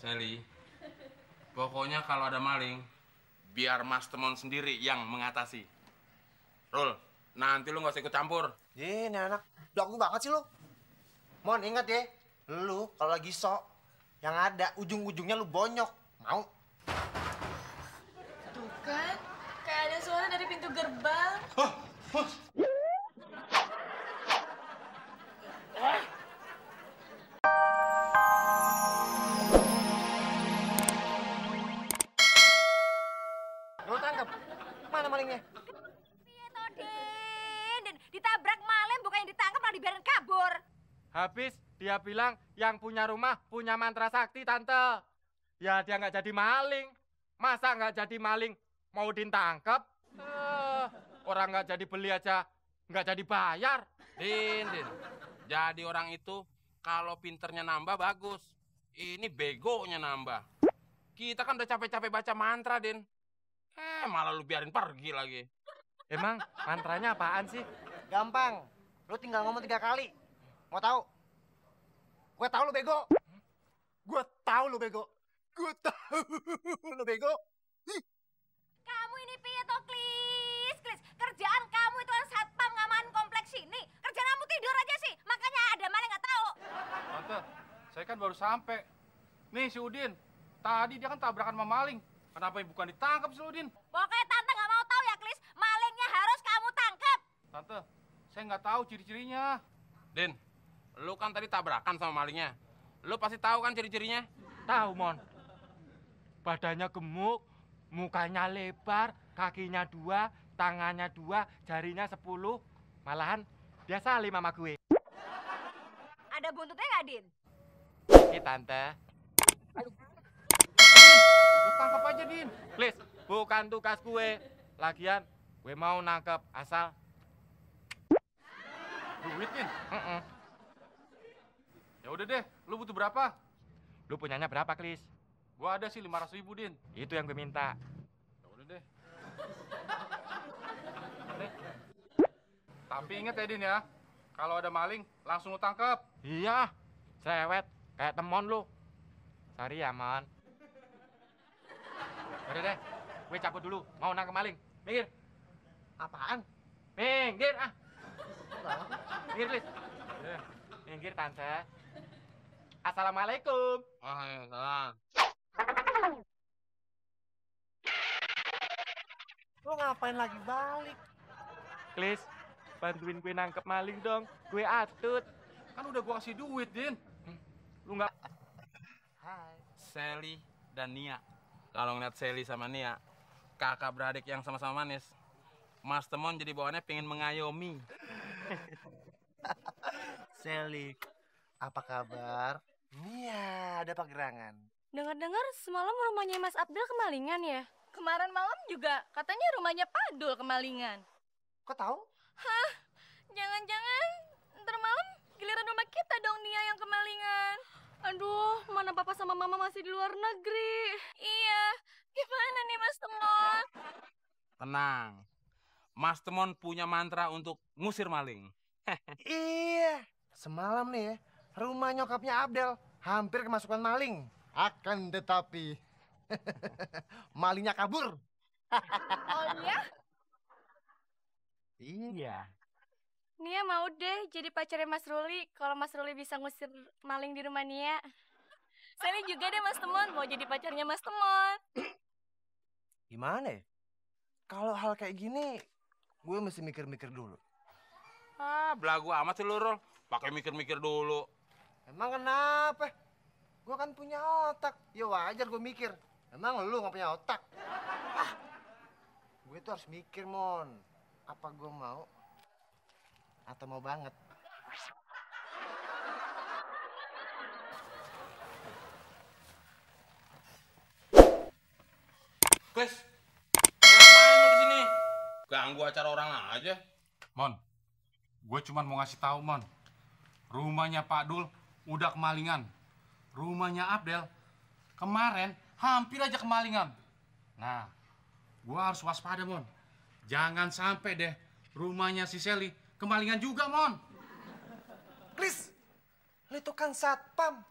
Sally, pokoknya kalau ada maling, biar Mas Temon sendiri yang mengatasi. Rul, nanti lu gak usah ikut campur. Ini anak, jago banget sih lu. Mon, ingat ya, lu kalau lagi sok, yang ada ujung-ujungnya lu bonyok. Mau? Tuh kan, kayak ada suara dari pintu gerbang. Lu tangkap. Mana malingnya? Piye to, Din? Ditabrak maling bukan yang ditangkap malah dibiarin kabur. Habis dia bilang yang punya rumah punya mantra sakti, Tante. Ya dia nggak jadi maling. Masa nggak jadi maling mau ditangkap? Orang nggak jadi beli aja nggak jadi bayar. Din. Jadi orang itu kalau pinternya nambah bagus. Ini begonya nambah. Kita kan udah capek-capek baca mantra, Din. Malah lu biarin pergi lagi. Emang mantranya apaan sih? Gampang. Lu tinggal ngomong 3 kali. Mau tahu? Gue tahu lu bego. Gue tahu lu bego. Gue tahu lu bego. Kamu ini piye to, Klis? Kerjaan kamu itu kan satpam ngamanin kompleks ini. Kerjaan kamu tidur aja sih. Makanya ada maling nggak tahu. Tante, saya kan baru sampai. Nih si Udin, tadi dia kan tabrakan sama maling. Kenapa bukan ditangkap si Udin? Pokoknya Tante nggak mau tahu ya, Klis. Malingnya harus kamu tangkap. Tante, saya nggak tahu ciri-cirinya. Din, lu kan tadi tabrakan sama malingnya. Lu pasti tahu kan ciri-cirinya? Tahu, Mon. Badannya gemuk, mukanya lebar, kakinya 2, tangannya 2, jarinya 10. Malahan dia salim sama gue. Ada buntutnya nggak, Din? Oke, Tante. Lu tangkap aja, Din. Please, bukan tugas gue. Lagian, gue mau nangkep asal. Duit, Din. Ya udah deh, lu butuh berapa? Lu punyanya berapa, Klis? Gua ada sih 500.000, Din. Itu yang gue minta. Ya udah deh. Nih. Tapi inget ya, Din ya. Kalau ada maling, langsung lu tangkap. Iya, cerewet. Kayak temon lu. Sorry ya, Mon. Udah deh, gue cabut dulu. Mau nangkep maling. Minggir. Apaan? Minggir, ah. Minggir, Klis. Minggir, Tante. Assalamualaikum. Waalaikumsalam. Lu ngapain lagi balik? Klis, bantuin gue nangkep maling dong. Gue atut. Kan udah gua kasih duit, Din. Lu nggak... Hai. Sally dan Nia. Kalau ngeliat Sally sama Nia, kakak beradik yang sama-sama manis, Mas Temon jadi bawaannya pengen mengayomi. Sally, apa kabar? Iya, ada pagerangan. Dengar-dengar semalam rumahnya Mas Abdul kemalingan ya? Kemarin malam juga katanya rumahnya Padul kemalingan. Kok tahu? Hah? Jangan-jangan ntar malam giliran rumah kita dong Nia yang kemalingan. Aduh, mana papa sama mama masih di luar negeri. Iya, gimana nih Mas Temon? Tenang, Mas Temon punya mantra untuk ngusir maling. Iya, semalam nih ya, rumah nyokapnya Abdel hampir kemasukan maling. Akan tetapi, malingnya kabur. Oh iya? Iya. Nia mau deh jadi pacarnya Mas Ruli kalau Mas Ruli bisa ngusir maling di rumah Nia. Sally juga deh Mas Temon mau jadi pacarnya Mas Temon. Gimana ya? Kalau hal kayak gini, gue mesti mikir-mikir dulu. Belagu amat sih lu, Rol. Pakai mikir-mikir dulu. Emang kenapa? Gue kan punya otak. Ya wajar gue mikir. Emang lu gak punya otak? Gue tuh harus mikir, Mon. Apa gue mau? Atau mau banget? Klis, ngapain lu di sini? Ganggu acara orang aja. Mon, gue cuma mau ngasih tahu, Mon. Rumahnya Pak Dul udah kemalingan. Rumahnya Abdel kemarin hampir aja kemalingan. Nah, gue harus waspada, Mon. Jangan sampai deh rumahnya si Sally kemalingan juga, Mon. Klis, lu itu kan satpam.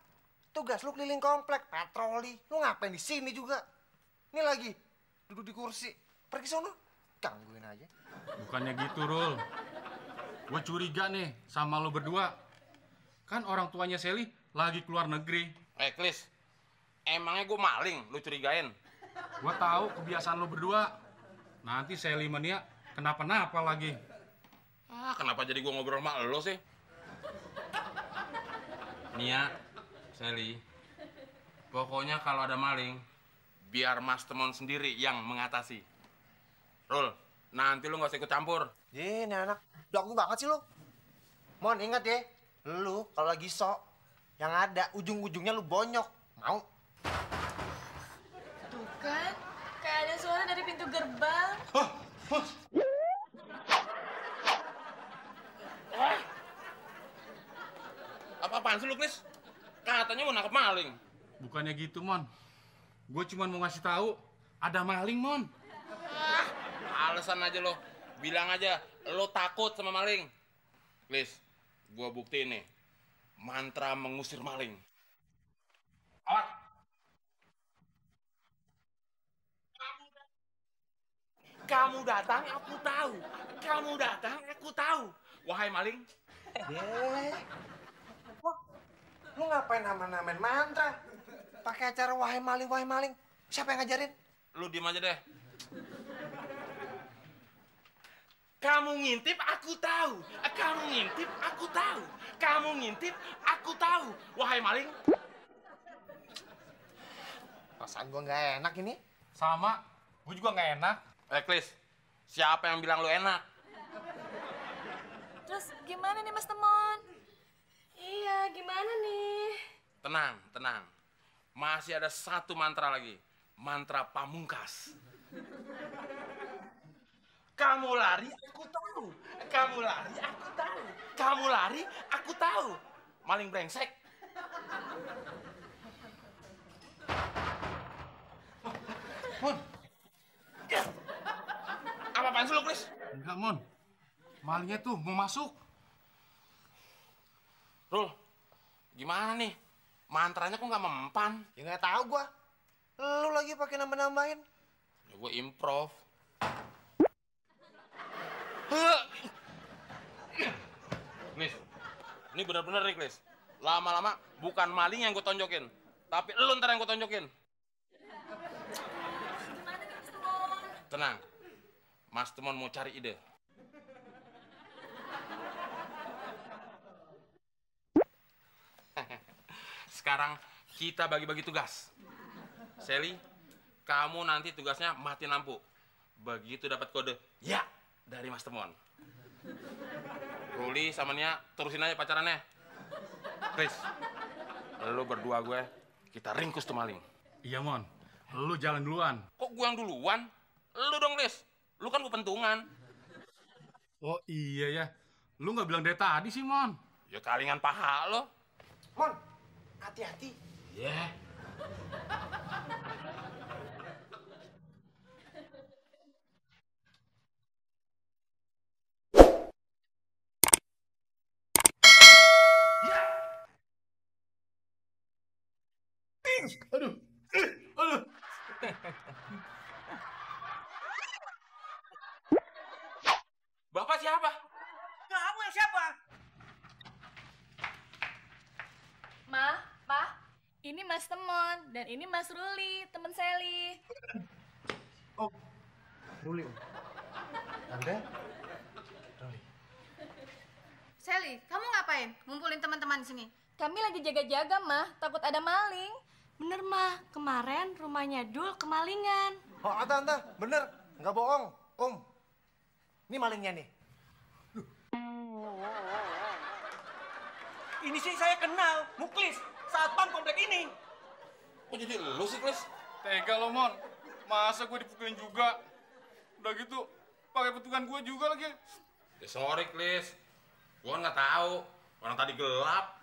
Tugas lu keliling komplek, patroli. Lu ngapain di sini juga? Ini lagi duduk di kursi. Pergi sono. Gangguin aja. Bukannya gitu, Rul. Gue curiga nih sama lo berdua. Kan orang tuanya Sally lagi keluar negeri. Klis, emangnya gue maling, lu curigain? Gue tahu kebiasaan lo berdua. Nanti Sally mania kenapa-napa lagi. Kenapa jadi gue ngobrol sama lo sih? Nia, Sally, pokoknya kalau ada maling, biar Mas Temon sendiri yang mengatasi. Rul, nanti lu gak usah ikut campur. Ini anak belagu banget sih lu. Mon, ingat ya, lu kalau lagi sok, yang ada ujung-ujungnya lu bonyok. Mau? Tuh kan, kayak ada suara dari pintu gerbang. Apa-apaan sih lu, Klis? Katanya mau nangkep maling. Bukannya gitu, Mon. Gue cuma mau ngasih tahu ada maling, Mon. Alasan aja lo. Bilang aja lo takut sama maling. Klis, gua buktiin nih. Mantra mengusir maling. Awak. Kamu datang, aku tahu. Kamu datang, aku tahu. Wahai maling. Wah, lu ngapain nama-namain mantra? Pakai acara wahai maling, wahai maling. Siapa yang ngajarin? Lu diem aja deh. Kamu ngintip, aku tahu. Kamu ngintip, aku tahu. Kamu ngintip, aku tahu. Wahai maling. Perasaan gua nggak enak ini. Sama, gue juga nggak enak. Klis, siapa yang bilang lu enak? Terus gimana nih Mas Temon? Iya, gimana nih? Tenang, tenang. Masih ada satu mantra lagi. Mantra pamungkas. Kamu lari, aku tahu. Kamu lari, aku tahu. Kamu lari, aku tahu. Maling brengsek. Mon. Apa-apaan sih lu, Klis? Enggak, Mon. Malingnya tuh mau masuk. Rul, gimana nih? Mantranya kok nggak mempan? Ya nggak tahu gua. Lu lagi pakai nambah-nambahin. Ya gue improv. Klis, ini benar-benar nih, Klis. Lama-lama bukan maling yang gue tonjokin, tapi lu ntar yang gue tonjokin. Gimana nih Mas Temon? Tenang, Mas Temon mau cari ide. Sekarang kita bagi-bagi tugas. Sally, kamu nanti tugasnya matiin lampu. Begitu dapat kode ya dari Mas Temon. Ruli sama Nia terusin aja pacarannya. Chris, lu berdua gue, kita ringkus tuh maling. Iya, Mon. Lu jalan duluan. Kok gue yang duluan? Lu dong, Chris. Lu kan kepentungan. Oh iya ya. Lu nggak bilang dari tadi sih, Mon. Ya kalingan paha lo. Mon, hati-hati. Ya. Aduh. Aduh. Bapak siapa? Kamu yang siapa? Ma, Pa, ini Mas Temon dan ini Mas Ruli, temen Sally. Oh, Ruli. Tante? Ruli. Sally, kamu ngapain? Ngumpulin teman-teman di sini. Kami lagi jaga-jaga, Ma, takut ada maling. Bener, Ma, kemarin rumahnya Dul kemalingan. Oh, tante, bener. Nggak bohong. Ini malingnya nih. Ini sih saya kenal, Muklis, satpam komplek ini. Kok jadi lu sih, Chris? Tega lo, Mon. Masa gue dipukulin juga? Udah gitu, pakai petungan gue juga lagi. Ya sorry, Chris. Gua nggak tahu. Orang tadi gelap.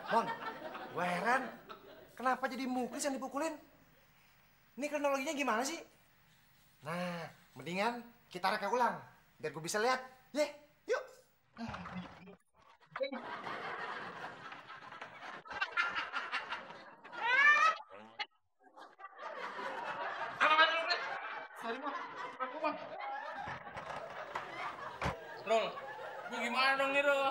Mon, gue heran. Kenapa jadi Muklis yang dipukulin? Ini kronologinya gimana sih? Nah, mendingan kita reka ulang. Biar gue bisa lihat. Yeh, yuk. Rul, gue gimana dong nih, Rul?